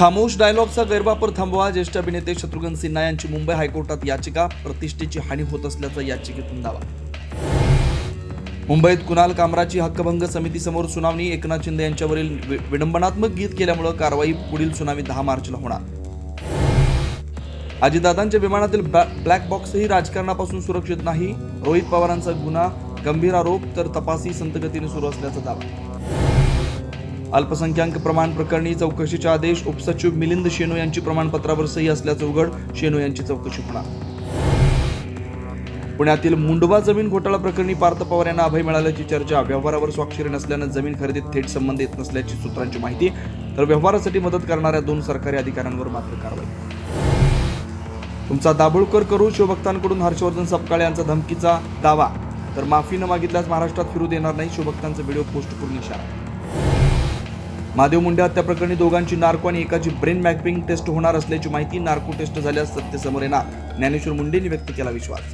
खामोश डायलॉगचा गैरवापर थांबवा. ज्येष्ठ अभिनेते शत्रुघ्न सिन्हा यांची मुंबई हायकोर्टात याचिका. प्रतिष्ठेची हानी होत असल्याचा याचिकेतून दावा. मुंबईत कुणाल कामराची हक्कभंग समितीसमोर सुनावणी. एकनाथ शिंदे यांच्यावरील विडंबनात्मक गीत केल्यामुळे कारवाई. पुढील सुनावणी 10 मार्चला होणार. अजितदादांच्या विमानातील ब्लॅक बॉक्सही राजकारणापासून सुरक्षित नाही. रोहित पवारांचा गुन्हा गंभीर आरोप, तर तपासही संथगतीने सुरू असल्याचा दावा. अल्पसंख्याक प्रमाण प्रकरणी चौकशीचे आदेश. उपसचिव मिलिंद शेनो यांची प्रमाणपत्रावर सही असल्याचं उघड. शेनो यांची चौकशी होणार. पुण्यातील मुंडवा जमीन घोटाळा प्रकरणी पार्थ पवार यांना अभय मिळाल्याची चर्चा. व्यवहारावर स्वाक्षरी नसल्यानं जमीन खरेदीत थेट संबंध येत नसल्याची सूत्रांची माहिती. तर व्यवहारासाठी मदत करणाऱ्या 2 सरकारी अधिकाऱ्यांवर मात्र कारवाई. तुमचा दाभोळकर करू. शिवभक्तांकडून हर्षवर्धन सपकाळे यांचा धमकीचा दावा. तर माफी न मागितल्यास महाराष्ट्रात फिरू देणार नाही. शिवभक्तांचा व्हिडिओ पोस्ट करून इशारा. महादेव मुंडे हत्या प्रकरणी दोघांची नार्को आणि एकाची ब्रेन मॅपिंग टेस्ट होणार असल्याची माहिती. नार्को टेस्ट झाल्यास सत्य समोर येणार. ज्ञानेश्वर मुंडेंनी व्यक्त केला विश्वास.